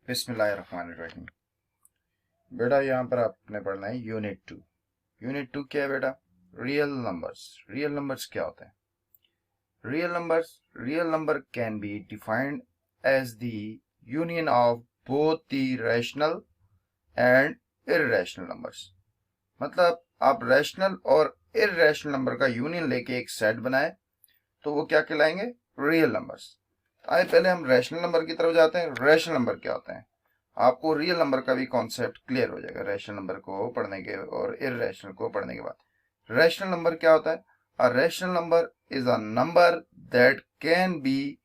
बिस्मिल्लाहिर्रहमानिर्रहीम। बेटा यहाँ पर आपने पढ़ना है यूनिट 2। यूनिट 2 क्या है बेटा? Real numbers. रियल नंबर्स क्या होते हैं? Real number can be defined as the union of both the rational and irrational numbers. मतलब आप रैशनल और इर्रेशनल नंबर का यूनियन लेके एक सेट बनाए तो वो क्या कहलाएंगे? Real numbers. आइए पहले हम रैशनल नंबर की तरफ जाते हैं। रैशनल नंबर क्या होते हैं? आपको रियल नंबर का भी कॉन्सेप्ट क्लियर हो जाएगा रैशनल नंबर को पढ़ने के और इर्रेशनल को पढ़ने के बाद। रैशनल नंबर क्या होता है? A rational number is a number that can be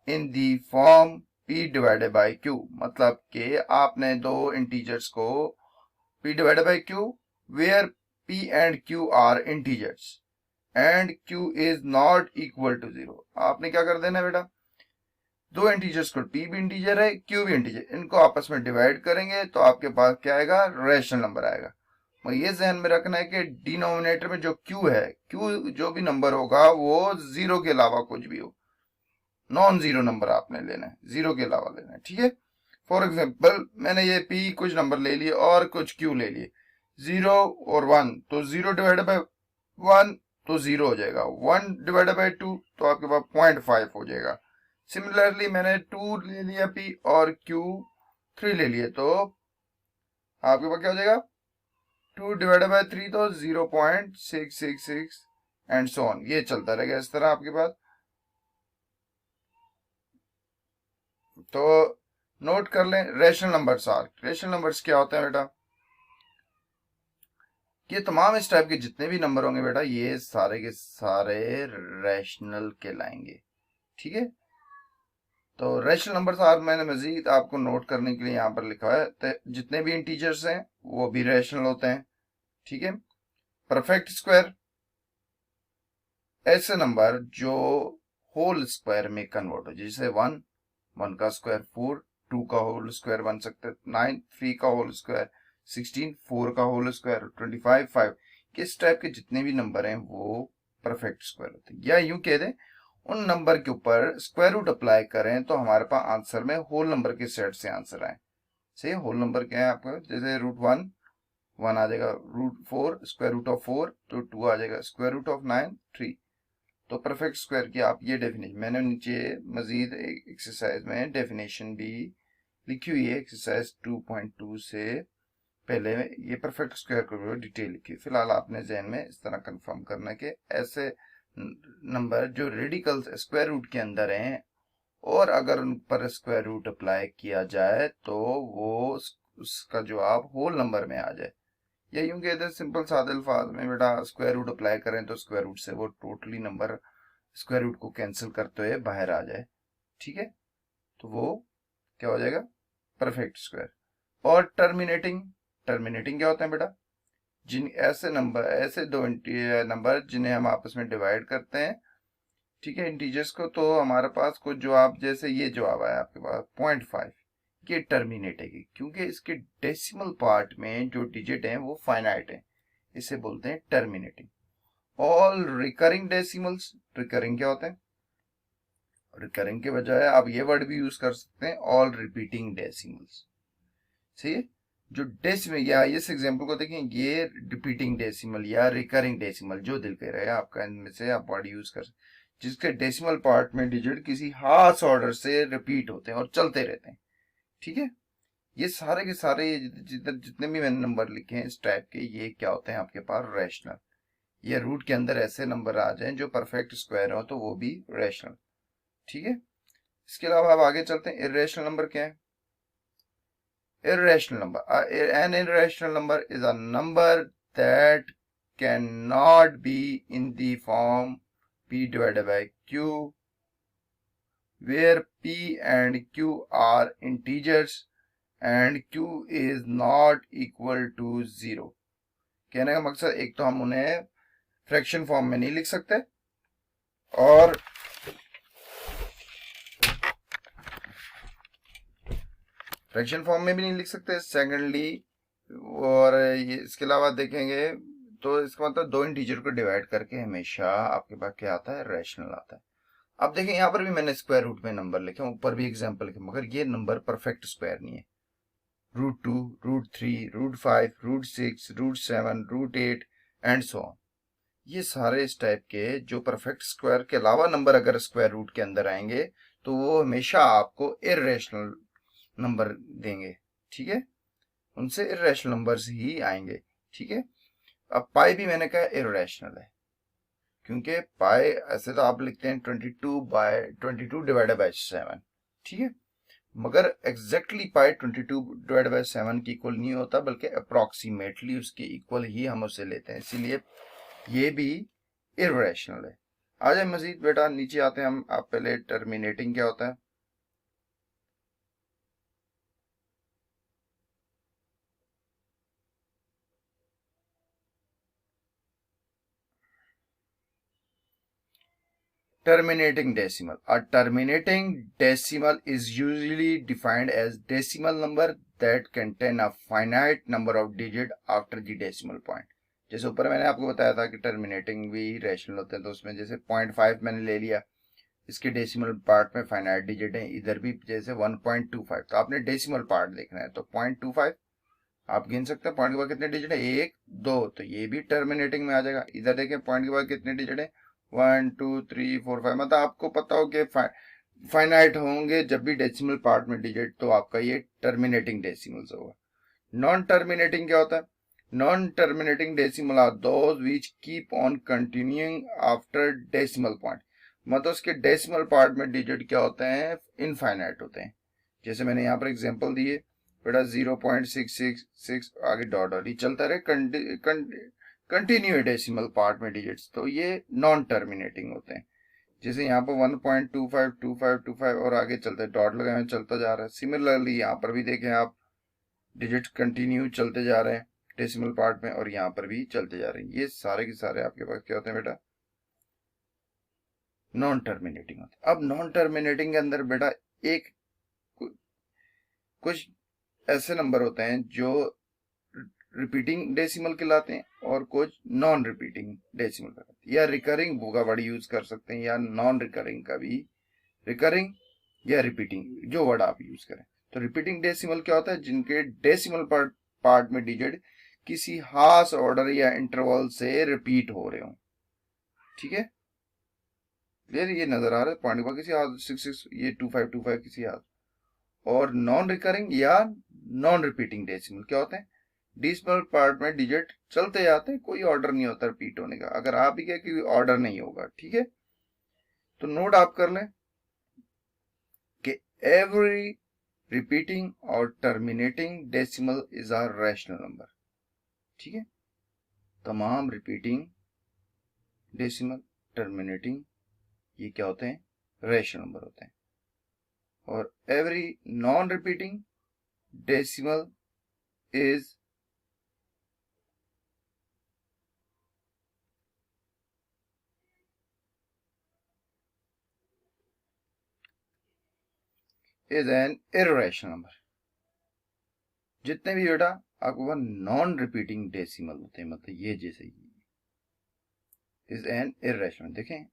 in the form p divided by q। मतलब कि आपने दो इंटीजर्स को p divided by q where p and q are integers and q is not equal to 0। आपने क्या कर देना बेटा? दो इंटीजर्स को p भी इंटीजर है q भी इंटीजर, इनको आपस में डिवाइड करेंगे तो आपके पास क्या आएगा? रैशनल नंबर आएगा। मगर ये ध्यान में रखना है कि डिनोमिनेटर में जो q है, q जो भी नंबर होगा वो जीरो के अलावा कुछ भी हो, नॉन जीरो नंबर आपने लेना है, जीरो के अलावा लेना है। ठीक है। फॉर एग्जाम्पल मैंने ये p कुछ नंबर ले लिए और कुछ q ले लिए, 0 और 1, तो 0 डिवाइडेड बाय 1 तो 0 हो जाएगा, 1 डिवाइडेड बाय 2 तो आपके पास 0.5 हो जाएगा। सिमिलरली मैंने 2 ले लिया p और q 3 ले लिए तो आपके पास क्या हो जाएगा? 2 डिवाइडेड बाय 3 तो 0.666 एंड सो ऑन, ये चलता रहेगा इस तरह आपके पास। तो नोट कर लें rational numbers are. Rational numbers क्या होते हैं बेटा? ये तमाम इस टाइप के जितने भी नंबर होंगे बेटा ये सारे के सारे रैशनल कहलाएंगे। ठीक है। तो रैशनल नंबर्स आर मैंने मजीद आपको नोट करने के लिए यहाँ पर लिखा है, तो जितने भी इंटीजर्स हैं वो भी रैशनल होते हैं। ठीक है। परफेक्ट स्क्वायर ऐसे नंबर जो होल स्क्वायर में कन्वर्ट हो, जैसे 1 का स्क्वायर 4, 2 का होल स्क्वायर बन सकता है 9, 3 का होल स्क्वायर 16, 4 का होल स्क्वायर 25, 5, किस टाइप के जितने भी नंबर हैं वो परफेक्ट स्क्वायर होते हैं। या यूं कह दें उन नंबर के ऊपर स्क्वायर रूट अप्लाई करें तो हमारे पास आंसर में होल नंबर के सेट से आंसर आए। सही है। होल नंबर क्या है आपका? जैसे √1 आ जाएगा, √4 स्क्वायर रूट ऑफ 4 तो 2 आ जाएगा, स्क्वायर रूट ऑफ 9 3। तो परफेक्ट स्क्वायर की आप ये डेफिनेशन, मैंने नीचे मजीद एक एक्सरसाइज में डेफिनेशन भी लिखी हुई है एक्सरसाइज 2.2 से पहले ये परफेक्ट स्क्वायर को डिटेल लिखी। फिलहाल आपने जहन में इस तरह कंफर्म करना कि ऐसे नंबर जो रेडिकल स्क्वायर रूट के अंदर हैं और अगर उन पर स्क्वायर रूट अप्लाई किया जाए तो वो उसका जवाब होल नंबर में आ जाए। या यूं कहते हैं सिंपल सादे अल्फाज में बेटा, स्क्वायर रूट अप्लाई करें तो स्क्वायर रूट से वो टोटली नंबर स्क्वायर रूट को कैंसिल करते हुए बाहर आ जाए। ठीक है। तो वो क्या हो जाएगा? Perfect square. और टर्मिनेटिंग, टर्मिनेटिंग क्या होते हैं बेटा? जिन ऐसे नंबर, ऐसे दो नंबर जिन्हें हम आपस में डिवाइड करते हैं, ठीक है, इंटीजर्स को, तो हमारे पास कुछ जवाब, जैसे ये जवाब आया आपके पास 0.5, ये टर्मिनेट है क्योंकि इसके डेसिमल पार्ट में जो डिजिट हैं वो फाइनाइट है, इसे बोलते हैं terminating. All recurring decimals, recurring क्या होते हैं? रिकरिंग के बजाय आप ये वर्ड भी यूज कर सकते हैं, ऑल रिपीटिंग डेसिमल्स। सही है। जो डेसिमल, या इस एग्जांपल को देखें, ये रिपीटिंग डेसिमल या रिकरिंग डेसिमल जो दिल कह रहे हैं आपका, इनमें से आप वर्ड यूज कर सकते, जिसके डेसिमल पार्ट में डिजिट किसी खास ऑर्डर से रिपीट होते हैं और चलते रहते हैं। ठीक है। ये सारे के सारे जितने भी मैंने नंबर लिखे हैं इस टाइप के, ये क्या होते हैं आपके पास? रैशनल। ये रूट के अंदर ऐसे नंबर आ जाएं जो परफेक्ट स्क्वायर हो तो वो भी रैशनल। ठीक है। इसके अलावा अब आगे चलते हैं। इर्रेशनल नंबर क्या है? Irrational number. An irrational number is a number that cannot be in the form p divided by q, where p and q are integers and q is not equal to 0। कहने का मकसद, एक तो हम उन्हें fraction form में नहीं लिख सकते और फ्रैक्शन फॉर्म में भी नहीं लिख सकते, सेकेंडली, और ये इसके अलावा देखेंगे तो इसका मतलब दो इंटीजर को डिवाइड करके हमेशा आपके पास क्या आता है? रैशनल आता है। अब देखें यहाँ पर भी मैंने स्क्वायर रूट में नंबर लिखे, ऊपर भी एग्जाम्पल लिखे, मगर ये नंबर परफेक्ट स्क्वायर नहीं है। √2, √3, √5, √6, √7, √8 एंड सो ऑन। ये सारे इस टाइप के जो परफेक्ट स्क्वायर के अलावा नंबर अगर स्क्वायर रूट के अंदर आएंगे तो वो हमेशा आपको इर्रेशनल नंबर देंगे, ठीक है, उनसे इर्रेशनल नंबर्स ही आएंगे, ठीक है। अब पाई भी मैंने कहा इर्रेशनल है, क्योंकि पाई ऐसे तो आप लिखते हैं 22 डिवाइडेड बाय 7, ठीक है, मगर एग्जैक्टली पाई 22 डिवाइडेड बाय 7 की इक्वल नहीं होता, बल्कि अप्रोक्सीमेटली उसके इक्वल ही हम उसे लेते हैं, इसीलिए ये भी इर्रेशनल है। आ जाए मजीद बेटा, नीचे आते हैं हम। आप पहले टर्मिनेटिंग क्या होता है, terminating decimal. A terminating decimal is usually defined as decimal number that contain a finite number of digit after the decimal point. जैसे ऊपर मैंने आपको बताया था कि टर्मिनेटिंग भी रैशनल होते हैं, तो उसमें जैसे 0.5 मैंने ले लिया, इसके डेसिमल पार्ट में फाइनाइट डिजिट है, इधर भी जैसे 1.25, तो आपने डेसिमल पार्ट देखना है, तो 0.25 आप गिन सकते हैं। पॉइंट के बाद कितने डिजिट है, 1 2, तो ये भी टर्मिनेटिंग में आ जाएगा। इधर देखें पॉइंट के बाद कितने डिजिट है, 1 2 3 4 5, मतलब आपको पता हो कि फाइनाइट होंगे जब भी डेसिमल पार्ट में डिजिट, तो आपका ये टर्मिनेटिंग डेसिमल्स होगा। नॉन टर्मिनेटिंग क्या होता है, non terminating decimal are those which keep on continuing after decimal point, मतलब उसके डेसिमल पार्ट में डिजिट क्या होते हैं, इनफाइनाइट होते हैं। जैसे मैंने यहाँ पर एग्जांपल दिए बेटा, 0.666 आगे डॉट डॉट ही चलता रहे, कंटिन्यू डेसिमल पार्ट में डिजिट्स, तो ये नॉन टर्मिनेटिंग होते हैं। जैसे यहाँ पर 1.252525 और आगे चलते डॉट लगाए हुए चलता जा रहा है। सिमिलरली यहाँ पर भी देखें आप, डिजिट कंटिन्यू चलते जा रहे हैं डेसिमल पार्ट में, और यहाँ पर भी चलते जा रहे हैं। ये सारे के सारे आपके पास क्या होते हैं बेटा, नॉन टर्मिनेटिंग होते हैं। अब नॉन टर्मिनेटिंग के अंदर बेटा एक कुछ ऐसे नंबर होते हैं जो रिपीटिंग डेसिमल कहलाते हैं, और कुछ नॉन रिपीटिंग डेसिमल कहलाते हैं, या रिकरिंग का वर्ड यूज कर सकते हैं, या नॉन रिकरिंग का भी, रिकरिंग या रिपीटिंग जो वर्ड आप यूज करें। तो रिपीटिंग डेसिमल क्या होता है, जिनके डेसिमल पार्ट में डिजिट किसी खास ऑर्डर या इंटरवल से रिपीट हो रहे हो, ठीक है, क्लियर, ये नजर आ रहा है पॉइंट पर किसी हाथ 66, ये 2525 किसी हाथ। और नॉन रिकरिंग या नॉन रिपीटिंग डेसिमल क्या होते हैं, डेसिमल पार्ट में डिजिट चलते जाते हैं, कोई ऑर्डर नहीं होता रिपीट होने का। अगर आप ही कहें कि ऑर्डर नहीं होगा, ठीक है, तो नोट आप कर लें कि एवरी रिपीटिंग और terminating decimal is a rational number, ठीक है, तमाम रिपीटिंग डेसिमल टर्मिनेटिंग ये क्या होते हैं, रैशनल नंबर होते हैं। और every non repeating decimal is an irrational number. जितने भी बेटा आपको नॉन रिपीटिंग डेसिमल होते हैं, मतलब ये जैसे इज एन इर्रेशनल, देखें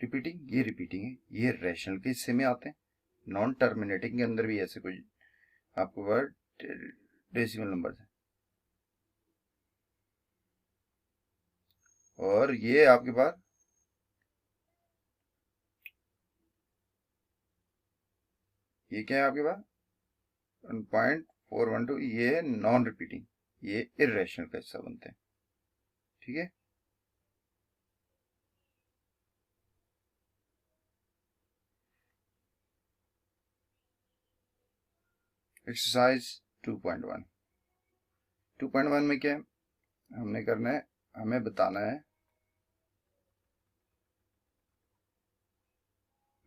रिपीटिंग, ये रिपीटिंग है, ये रैशनल के हिस्से में आते हैं। नॉन टर्मिनेटिंग के अंदर भी ऐसे कुछ आपको वर्ड डेसिमल नंबर है, और ये आपके पास ये क्या है आपके पास 1.412, ये नॉन रिपीटिंग, ये इर्रेशनल का हिस्सा बनते हैं, ठीक है। एक्सरसाइज 2.1 में क्या है, हमने करना है, हमें बताना है,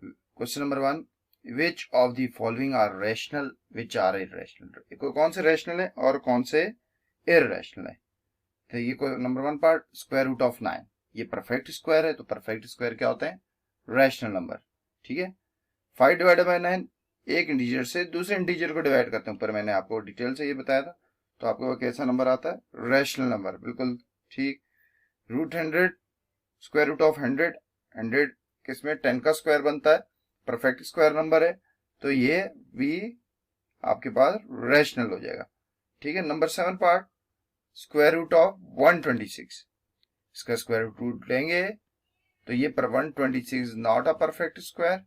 question number 1, which of the following are rational which are irrational, कौन से रैशनल है और कौन से इर्रेशनल है। तो ये number 1 part, square root of 9, ये परफेक्ट स्क्वायर है, तो परफेक्ट स्क्वायर क्या होते हैं, रैशनल नंबर, ठीक है। 5 डिवाइडेड बाय 9, एक इंटीजर से दूसरे इंटीजर को डिवाइड करते हैं, ऊपर मैंने आपको डिटेल से ये बताया था, तो आपको कैसा नंबर आता है, रैशनल नंबर, बिल्कुल ठीक। √100, स्क्वायर रूट ऑफ 100, 100 किसमें 10 का स्क्वायर बनता है, परफेक्ट स्क्वायर नंबर है, तो ये भी आपके पास रैशनल हो जाएगा। ठीक है, number 7 part, square root of 126, इसका स्क्वायर रूट लेंगे तो ये 126 not a perfect square,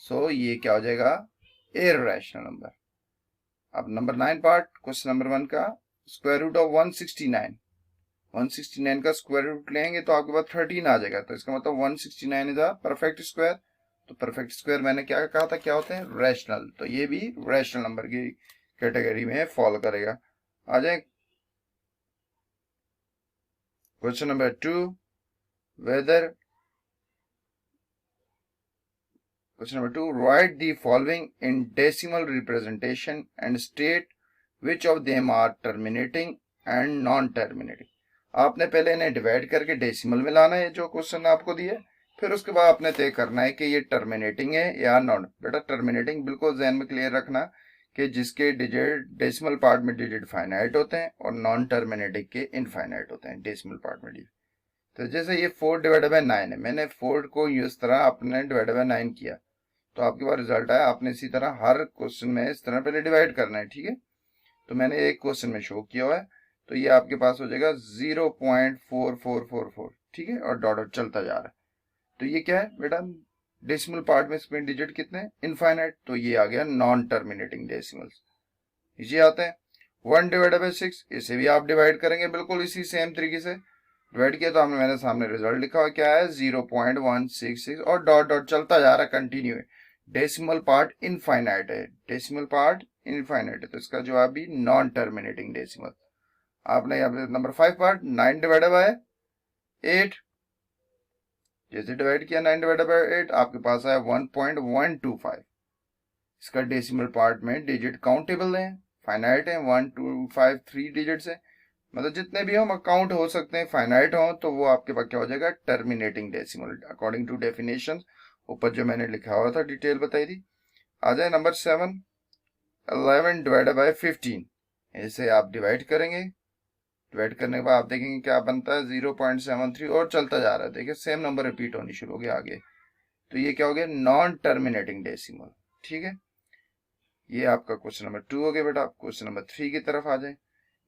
so ये क्या हो जाएगा, इर्रेशनल नंबर। अब नंबर 9 पार्ट, क्वेश्चन नंबर 1 का, स्क्वायर रूट ऑफ 169 का स्क्वायर रूट लेंगे तो आपके पास 13 आ जाएगा, तो इसका मतलब 169 इज अ परफेक्ट स्क्वायर। तो परफेक्ट स्क्वायर मैंने क्या कहा था, क्या होते हैं, रैशनल, तो ये भी रैशनल नंबर की कैटेगरी में फॉलो करेगा। आ जाए question number 2, whether Question number 2. Write the following in decimal representation and state which of them are terminating and non-terminating. आपने पहले इन्हें डिवाइड करके डेसिमल में लाना है जो क्वेश्चन आपको दिए, फिर उसके बाद आपने तय करना है कि ये टर्मिनेटिंग है या नॉन। बेटा टर्मिनेटिंग बिल्कुल ध्यान में क्लियर रखना कि जिसके डिजिट डेसिमल पार्ट में डिजिट फाइनाइट होते हैं और नॉन टर्मिनेटिंग के इनफाइनाइट होते हैं डेसिमल पार्ट में डिजिट। तो जैसे ये 4 डिवाइडेड बाय 9 है, मैंने 4 को इस तरह आपने डिवाइडेड बाय 9 किया तो आपके पास रिजल्ट आया। आपने इसी तरह हर क्वेश्चन में इस तरह पहले डिवाइड करना है। ठीक है, तो मैंने एक क्वेश्चन में शो किया हुआ है, तो ये आपके पास हो जाएगा 0.4444। ठीक है, और डॉट चलता जा रहा है, तो ये क्या है बेटा, डेसिमल पार्ट में इसमें डिजिट कितने, इनफाइनाइट, तो ये आ गया नॉन टर्मिनेटिंग डेसिमल्स। इसी आते हैं 1 डिवाइडेड बाय 6, इसे भी आप डिवाइड करेंगे बिल्कुल इसी सेम तरीके से। डिवाइड किया तो हमने मैंने सामने रिजल्ट लिखा हुआ क्या है, 0.166, और डॉट डॉट चलता जा रहा है कंटिन्यू है। डेसिमल पार्ट इनफाइनाइट है, डेसिमल पार्ट इनफाइनाइट है, तो इसका जवाब भी नॉन टर्मिनेटिंग डेसिमल। आपने यहाँ पे नंबर 5 पार्ट, 9 डिवाइडेड बाय 8, जैसे डिवाइड किया 9 डिवाइडेड बाय 8 आपके पास आया 1.125। इसका डेसिमल पार्ट में डिजिट काउंटेबल है, फाइनाइट है, 1 2 5 3 डिजिट्स है, मतलब जितने भी हम अकाउंट हो सकते हैं फाइनाइट हो, तो वो आपके पास क्या हो जाएगा, terminating decimal according to definition, ऊपर जो मैंने लिखा हुआ था डिटेल बताई थी। आ जाए नंबर 7, 11 डिवाइडेड बाय 15, इसे आप डिवाइड करेंगे, डिवाइड करने के बाद आप देखेंगे क्या बनता है, 0.73, और चलता जा रहा है, देखिए सेम नंबर रिपीट होनी शुरू हो गया आगे, तो ये क्या हो गया, नॉन टर्मिनेटिंग डेसिमल। ठीक है, ये आपका क्वेश्चन नंबर 2 हो गया। बेटा क्वेश्चन नंबर 3 की तरफ आ जाए,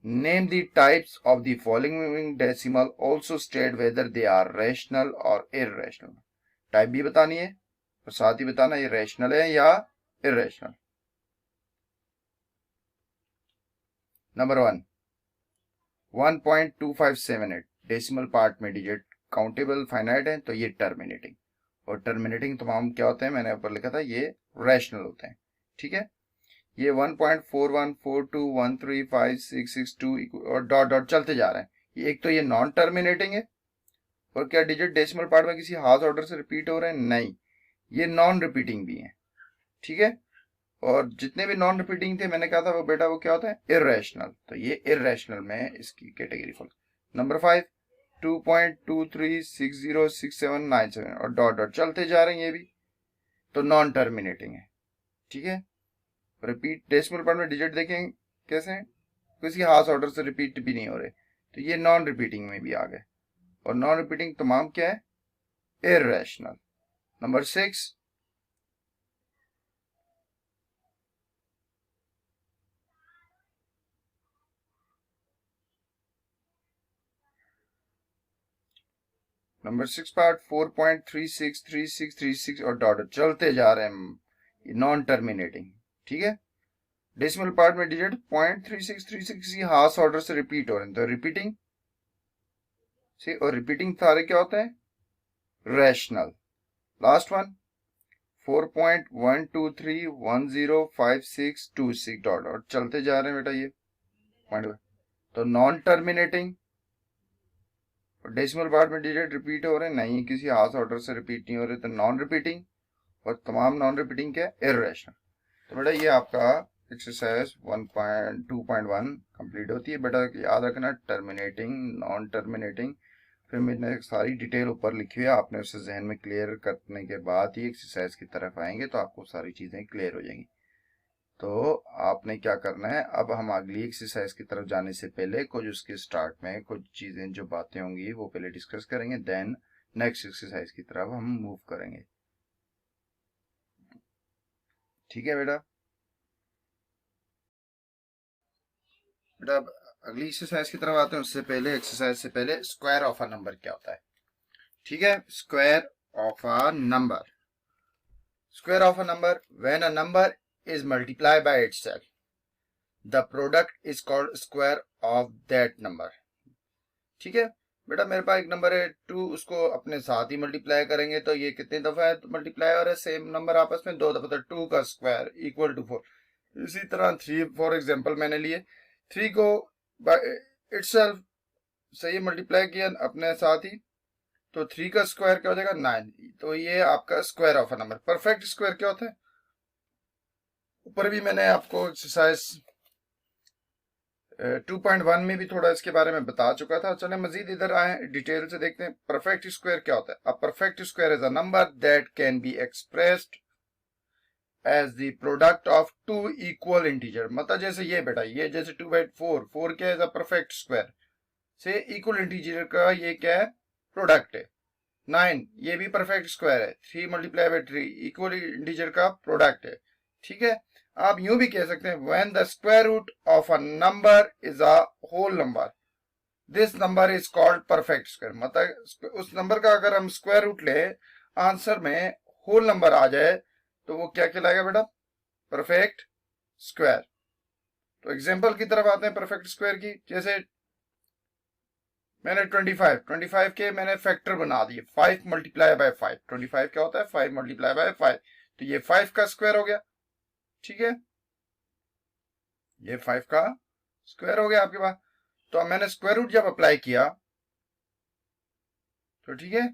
name the types of the following decimal, also state whether they are rational और इररेशनल। टाइप भी बतानी है और साथ ही बताना ये रैशनल है या इररेशनल। नंबर 1, 1.2578 डेसिमल पार्ट में डिजिट काउंटेबल फाइनाइट है, तो ये टर्मिनेटिंग, और टर्मिनेटिंग तमाम क्या होते हैं, मैंने ऊपर लिखा था ये रैशनल होते हैं। ठीक है, ये 1.4142135662 और डॉट डॉट चलते जा रहे हैं, ये एक तो ये नॉन टर्मिनेटिंग है, और क्या डिजिट डेसिमल पार्ट में किसी हाफ ऑर्डर से रिपीट हो रहे हैं, नहीं, ये नॉन रिपीटिंग भी है। ठीक है, और जितने भी नॉन रिपीटिंग थे मैंने कहा था वो बेटा वो क्या होता है, इररेशनल, तो ये इररेशनल में इसकी कैटेगरी फॉल। नंबर 5, 2.23606797 और डॉट डॉट चलते जा रहे हैं, ये भी तो नॉन टर्मिनेटिंग है। ठीक है, रिपीट डेसिमल पार्ट में डिजिट देखें कैसे हैं, किसी हाफ ऑर्डर से रिपीट भी नहीं हो रहे, तो ये नॉन रिपीटिंग में भी आ गए, और नॉन रिपीटिंग तमाम क्या है, इररेशनल। नंबर 6, नंबर 6 पार्ट 4.363636 और डॉट चलते जा रहे हैं, नॉन टर्मिनेटिंग। ठीक है, डेसिमल पार्ट में डिजिट 0.3636 हाफ ऑर्डर से रिपीट हो रहे हैं, तो रिपीटिंग से, और रिपीटिंग सारे क्या होते हैं, रैशनल। लास्ट वन 4.123105626 डॉट और चलते जा रहे हैं बेटा ये पॉइंट, तो नॉन टर्मिनेटिंग, और डेसिमल पार्ट में डिजिट रिपीट हो रहे हैं, नहीं किसी हाफ ऑर्डर से रिपीट नहीं हो रहे, तो नॉन रिपीटिंग, और तमाम नॉन रिपीटिंग क्या है, इररेशनल। तो बेटा ये आपका एक्सरसाइज 1.2.1 कंप्लीट होती है। बेटा याद रखना, टर्मिनेटिंग, नॉन टर्मिनेटिंग, फिर मैंने सारी डिटेल ऊपर लिखी हुई है, आपने उसे जहन में क्लियर करने के बाद ही एक्सरसाइज की तरफ आएंगे तो आपको सारी चीजें क्लियर हो जाएंगी। तो आपने क्या करना है, अब हम अगली एक्सरसाइज की तरफ जाने से पहले कुछ उसके स्टार्ट में कुछ चीजें जो बातें होंगी वो पहले डिस्कस करेंगे, देन नेक्स्ट एक्सरसाइज की तरफ हम मूव करेंगे। ठीक है बेटा। बेटा अगली एक्सरसाइज की तरफ आते हैं, उससे पहले एक्सरसाइज से पहले स्क्वायर ऑफ अ नंबर क्या होता है। ठीक है, square of a number, square of a number when a number is multiply by itself the product is called square of that number. ठीक है बेटा, मेरे पास एक नंबर है 2, उसको अपने साथ ही मल्टीप्लाई करेंगे तो ये कितनी दफा है तो मल्टीप्लाई हो रहा है, सेम नंबर आपस में 2 दफा, तो 2 का स्क्वायर इक्वल टू 4। इसी तरह 3 फॉर एग्जांपल मैंने लिए, 3 को बाय इटसेल्फ सही मल्टीप्लाई किया अपने साथ ही, तो 3 का स्क्वायर क्या हो जाएगा 9। तो ये आपका square of a number. Perfect square क्या होता है, ऊपर भी मैंने आपको एक्सरसाइज 2.1 में भी थोड़ा इसके बारे में बता चुका था। चले मजीद इधर आए, डिटेल से देखते हैं परफेक्ट स्क्वायर क्या होता है। A perfect square is a number that can be expressed as the product of two equal integer. मतलब जैसे ये बेटा, ये जैसे 2/4, 4 क्या है परफेक्ट स्क्वायर से इक्वल इंटीजर का ये क्या है प्रोडक्ट है। 9 ये भी परफेक्ट स्क्वायर है, 3 मल्टीप्लाई बाय 3 इक्वल इंटीजर का प्रोडक्ट है। ठीक है, आप यूं भी कह सकते हैं when the square root of a number is a whole number this number is called perfect square. मतलब उस नंबर का अगर हम स्क्वायर रूट ले, आंसर में होल नंबर आ जाए तो वो क्या कहलाएगा बेटा, परफेक्ट स्क्वायर। तो एग्जांपल की तरफ आते हैं परफेक्ट स्क्वायर की। जैसे मैंने 25 के मैंने फैक्टर बना दिए, 5 मल्टीप्लाई बाय 5। 25 क्या होता है 5 मल्टीप्लाई बाय 5, तो ये 5 का स्क्वायर हो गया। ठीक है, ये 5 का स्क्वायर हो गया आपके पास। तो अब मैंने स्क्वायर रूट जब अप्लाई किया तो ठीक है,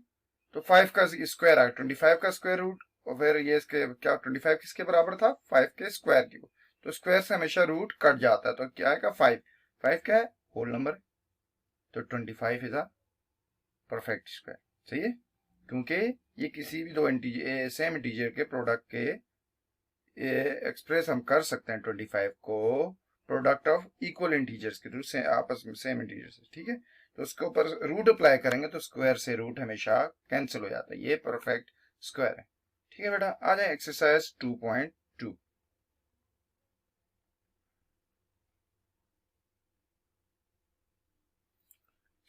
तो 5 का स्क्वायर आया 25 का स्क्वायर रूट, और फिर ये इसके क्या 25 किसके बराबर था 5 के स्क्वायर की। तो स्क्वायर से हमेशा रूट कट जाता है, तो क्या आएगा 5। 5 क्या है होल नंबर, तो 25 इज अ परफेक्ट स्क्वायर। सही है, क्योंकि ये किसी भी दो इंटीजर सेम इंटीजर के प्रोडक्ट के एक्सप्रेस हम कर सकते हैं 25 को प्रोडक्ट ऑफ इक्वल इंटीजर्स के थ्रू से आपस में सेम इंटीजर्स। ठीक है, तो उसके ऊपर रूट अप्लाई करेंगे तो स्क्वायर से रूट हमेशा कैंसिल हो जाता है, ये परफेक्ट स्क्वायर है। ठीक है बेटा, आ जाए exercise 2.2।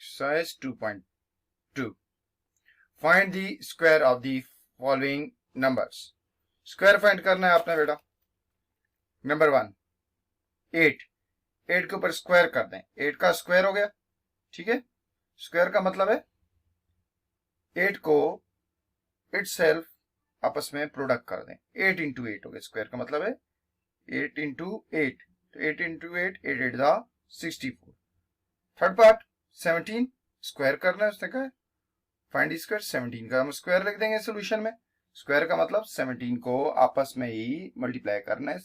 Exercise 2.2, find the square of the following numbers. Square find करना है आपने बेटा। नंबर 1 8, 8 के ऊपर स्क्वायर कर दें, 8 का स्क्वायर हो गया। ठीक है, स्क्वायर का मतलब है 8 को इटसेल्फ आपस में प्रोडक्ट कर दें, 8 इंटू 8 हो गया। स्क्वायर का मतलब है 8 इंटू 8, तो 8 इंटू 8, 8 8 दा 64। थर्ड पार्ट 17 स्क्वायर करना है, उसने कहा फाइंड स्क्वायर 17 का हम स्क्वायर लिख देंगे सोल्यूशन में। स्क्वायर का मतलब 17 को आपस में ही मल्टीप्लाई करना है,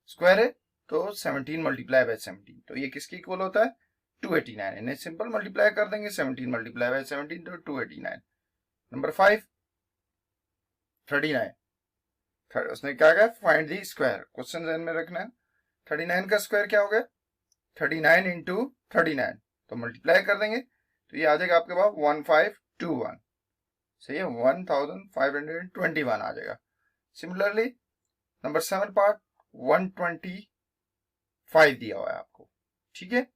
स्क्वायर है तो 17 मल्टीप्लाई बाय 17, तो ये किसके इक्वल होता है 289। इन्हें सिंपल मल्टीप्लाई कर देंगे, 17 मल्टीप्लाई बाय 17 तो 289। नंबर 5 39, उसने क्या कहा फाइंड दी स्क्वायर, क्वेश्चन ध्यान में रखना है। 39 का स्क्वायर क्या हो गया 39 इंटू 39, तो मल्टीप्लाई कर देंगे तो ये आ जाएगा आपके पास 1521। सही है, 1521 आ जाएगा। सिमिलरली नंबर 7 पार्ट 125 दिया हुआ है आपको। ठीक है,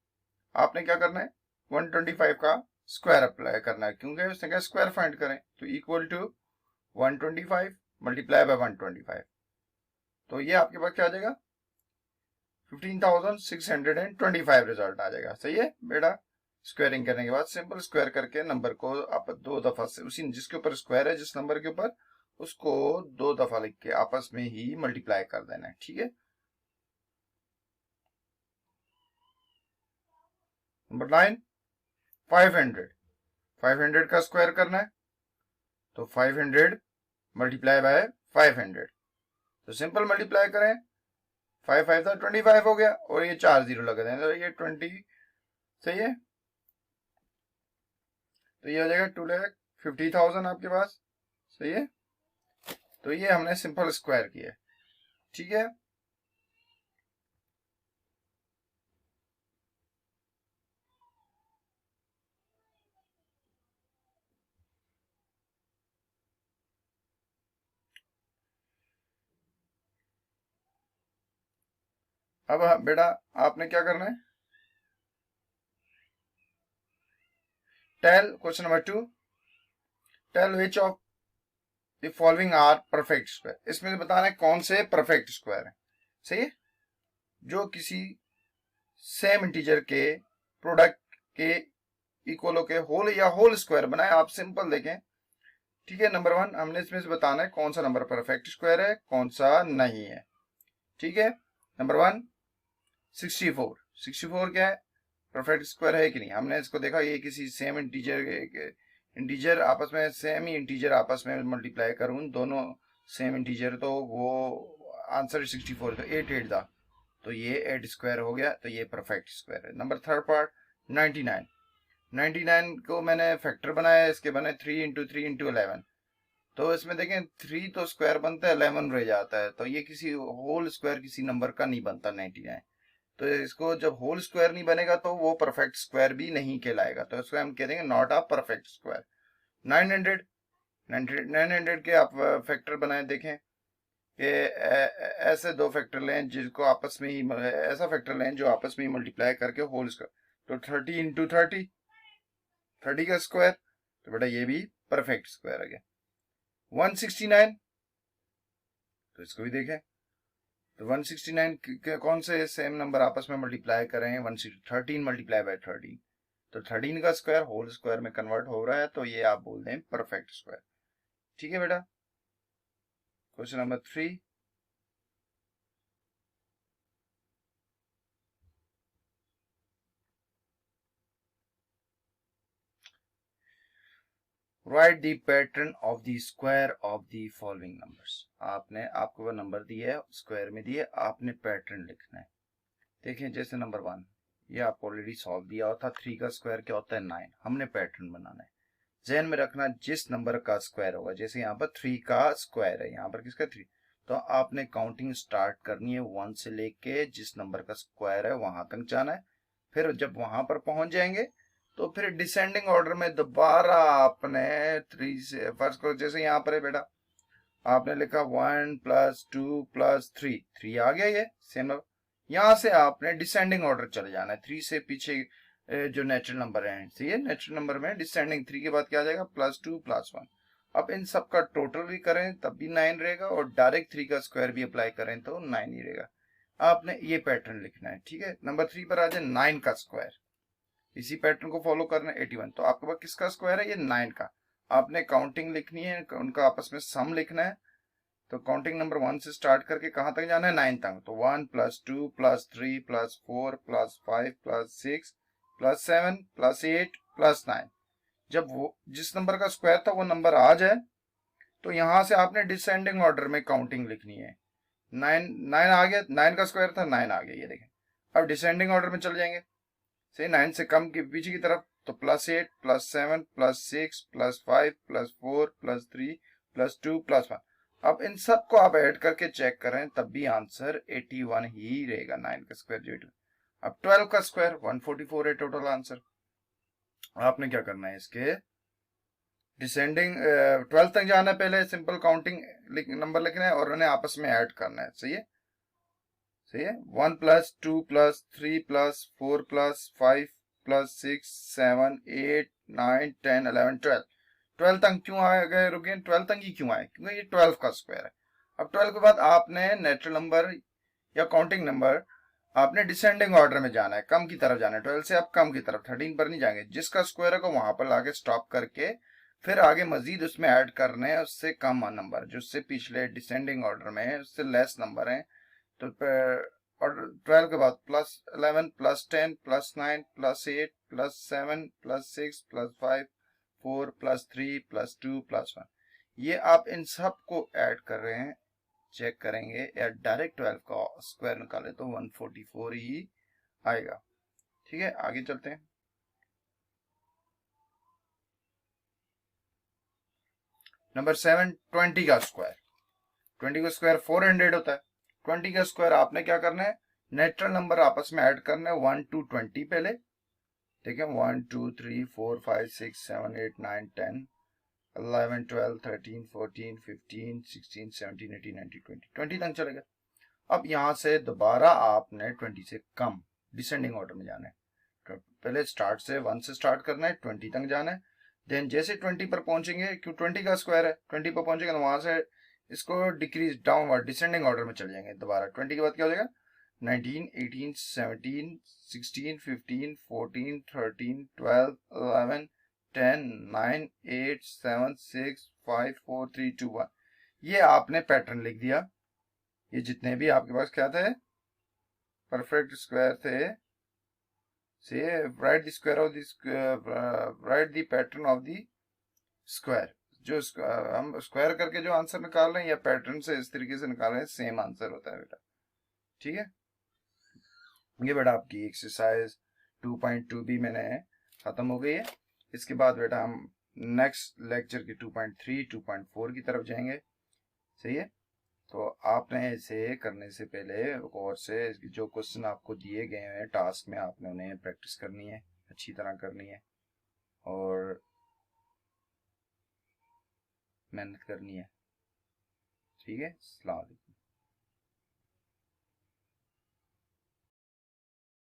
आपने क्या करना है 125 का स्क्वायर अप्लाई करना है, क्योंकि उसने कहा स्क्वायर फाइंड करें, तो इक्वल टू 125 मल्टीप्लाई बाय 125, तो ये आपके पास क्या आ जाएगा 15,625 रिजल्ट आ जाएगा। सही है बेटा, स्क्वायरिंग करने के बाद सिंपल स्क्वायर करके नंबर को आप 2 दफा से उसी जिसके ऊपर स्क्वायर है जिस नंबर के ऊपर, उसको 2 दफा लिख के आपस में ही मल्टीप्लाई कर देना है। ठीक है, नंबर 9 500, 500 का स्क्वायर करना है, तो 500 मल्टीप्लाई बाय 500, तो सिंपल मल्टीप्लाई करें, 5 5 था 25 हो गया, और ये 4 जीरो लगा दें तो ये 20। सही है, तो ये हो जाएगा 2,50,000 आपके पास। सही है, तो ये हमने सिंपल स्क्वायर किया। ठीक है, अब बेटा आपने क्या करना है, tell question number 2, tell which of the following are perfect square. इसमें से बताना है कौन से परफेक्ट स्क्वायर है। सही है, जो किसी सेम इंटीजर के प्रोडक्ट के इक्वल के होल या होल स्क्वायर बनाए। आप सिंपल देखें, ठीक है। नंबर 1 हमने इसमें से बताना है कौन सा नंबर परफेक्ट स्क्वायर है, कौन सा नहीं है। ठीक है, नंबर 1 64, 64 क्या है, परफेक्ट स्क्वायर है कि नहीं। हमने इसको देखा, ये किसी सेम इंटीजर आपस में, सेम ही इंटीजर आपस में मल्टीप्लाई करूं, दोनों सेम इंटीजर, तो वो आंसर 64, तो 8 था, तो ये 8 स्क्वायर हो गया, तो ये परफेक्ट स्क्वायर है। नंबर थर्ड पार्ट 99, 99 को मैंने फैक्टर बनाया, इसके बने 3 इंटू 3 इंटू 11, तो इसमें देखें 3 तो स्क्वायर बनता है, 11 रह जाता है, तो ये किसी होल स्क्वायर किसी नंबर का नहीं बनता 99। तो इसको जब होल स्क्वायर नहीं बनेगा तो वो परफेक्ट स्क्वायर भी नहीं कहलाएगा, तो इसको हम कह देंगे नॉट अ परफेक्ट स्क्वायर। 900, 900 के आप फैक्टर बनाए, देखें कि ऐसे दो फैक्टर लें जिसको आपस में ही, ऐसा फैक्टर लें जो आपस में ही मल्टीप्लाई करके होल स्क्वायर, तो 30 इंटू 30, 30 का स्क्वायर, तो बेटा ये भी परफेक्ट स्क्वायर आ गया। 169, तो इसको भी देखें, तो 169 कौन से सेम नंबर आपस में मल्टीप्लाई करें, 13 मल्टीप्लाई बाय 13, तो 13 का स्क्वायर होल स्क्वायर में कन्वर्ट हो रहा है, तो ये आप बोल दें परफेक्ट स्क्वायर। ठीक है बेटा, question number 3, right the pattern of the square of the following numbers. आपको वो नंबर दिए है, स्क्वायर में दिए, आपने पैटर्न लिखना है। देखें जैसे नंबर 1, ये आपको ऑलरेडी सॉल्व दिया होता, 3 का स्क्वायर क्या होता है 9, हमने पैटर्न बनाना है। ध्यान में रखना जिस नंबर का स्क्वायर होगा, जैसे यहाँ पर 3 का स्क्वायर है, यहाँ पर किसका 3, तो आपने काउंटिंग स्टार्ट करनी है 1 से लेके जिस नंबर का स्क्वायर है वहां तक जाना है। फिर जब वहां पर पहुंच जाएंगे तो फिर डिसेंडिंग ऑर्डर में दोबारा आपने 3 से, फर्स्ट को जैसे यहाँ पर है बेटा, आपने लिखा 1 + 2 + 3, 3 आ गया, ये सेम। यहाँ से आपने डिसेंडिंग ऑर्डर चले जाना है, 3 से पीछे जो नेचुरल नंबर है, सही है, नेचुरल नंबर में डिसेंडिंग 3 के बाद क्या आ जाएगा, +2 +1। अब इन सब का टोटल भी करें तब भी 9 रहेगा, और डायरेक्ट 3 का स्क्वायर भी अप्लाई करें तो 9 ही रहेगा। आपने ये पैटर्न लिखना है। ठीक है, नंबर 3 पर आ जाए 9 का स्क्वायर, इसी पैटर्न को फॉलो करना है। 81, तो आपके पास किसका स्क्वायर है, ये 9 का। आपने काउंटिंग लिखनी है, उनका आपस में सम लिखना है, तो काउंटिंग नंबर 1 से स्टार्ट करके कहां तक जाना है, 9 तक। तो 1 + 2 + 3 + 4 + 5 + 6 + 7 + 8 + 9। जब वो जिस नंबर का स्क्वायर था वो नंबर आ जाए तो यहां से आपने डिसेंडिंग ऑर्डर में काउंटिंग लिखनी है। 9 9 आ गया, 9 का स्क्वायर था 9 आ गया, ये देखें। अब डिसेंडिंग ऑर्डर में चले जाएंगे, से 9 से कम के पीछे की तरफ, तो +8 +7 +6 +5 +4 +3 +2 +1। अब इन सब को आप ऐड करके चेक करें तब भी आंसर 81 ही रहेगा, 9 का स्क्वायर जो 81। अब 12 का स्क्वायर 144 है टोटल आंसर। आपने क्या करना है, इसके डिसेंडिंग 12 तक जाना है, पहले सिंपल काउंटिंग नंबर लिखना है और उन्हें आपस में ऐड करना है। सही है, सही है। 1 + 2 + 3 + 4 + 5 + 6 7 8 9 10 11 12, 12 तक क्यों आ गए, रुके 12 तक ही क्यों आए, क्योंकि ये 12 का स्क्वायर है। अब 12 के बाद आपने नेचुरल नंबर या काउंटिंग नंबर आपने डिसेंडिंग ऑर्डर में जाना है, कम की तरफ जाना है। 12 से आप कम की तरफ 13 पर नहीं जाएंगे, जिसका स्क्वायर है वहां पर लाके स्टॉप करके फिर आगे मजीद उसमें ऐड करने हैं उससे कम नंबर, जो उससे पिछले डिसेंडिंग ऑर्डर में है उससे लेस नंबर है। तो और 12 के बाद +11 +10 +9 +8 +7 +6 +5 4 +3 +2 +1, ये आप इन सब को ऐड कर रहे हैं, चेक करेंगे या डायरेक्ट 12 का स्क्वायर निकाले तो 144 ही आएगा। ठीक है, आगे चलते हैं। नंबर 7, 20 का स्क्वायर, 20 का स्क्वायर 400 होता है। 20 का स्क्वायर आपने क्या करना है, नेचुरल नंबर आपस में ऐड करना है 1 to 20 पहले। ठीक है, 1 2 3 4 5 6 7 8 9 10 11 12 13 14 15 16 17 18 19 20 20 तक चलेगा। अब यहाँ से दोबारा आपने 20 से कम डिसेंडिंग ऑर्डर में जाना है। तो पहले स्टार्ट से 1 से स्टार्ट करना है, 20 तक जाना है। देन जैसे 20 पर पहुंचेंगे, क्यों 20 का स्क्वायर है, 20 पर पहुंचेंगे तो वहां से इसको डिक्रीज डाउनवर्ड डिसेंडिंग ऑर्डर में चले जाएंगे। दोबारा 20 के बाद क्या हो जाएगा, 19, 18, 17, 16, 15, 14, 13, 12, 11, 10, 9, 8, 7, 6, 5, 4, 3, 2, 1। ये आपने पैटर्न लिख दिया। ये जितने भी आपके पास क्या थे, परफेक्ट स्क्वायर थे, से right the square of the right the pattern of the square. जो हम स्क्वायर करके जो आंसर निकाल रहे हैं या पैटर्न से इस तरीके से निकाल रहे हैं, सेम आंसर होता है बेटा। ठीक है, ये बेटा आपकी एक्सरसाइज 2.2 भी मैंने खत्म हो गई है। इसके बाद बेटा हम नेक्स्ट लेक्चर की 2.3 2.4 की तरफ जाएंगे। सही है, तो आपने इसे करने से पहले और से जो क्वेश्चन आपको दिए गए हैं टास्क में, आपने उन्हें प्रैक्टिस करनी है, अच्छी तरह करनी है और मेहनत करनी है। ठीक है, अस्सलाम वालेकुम।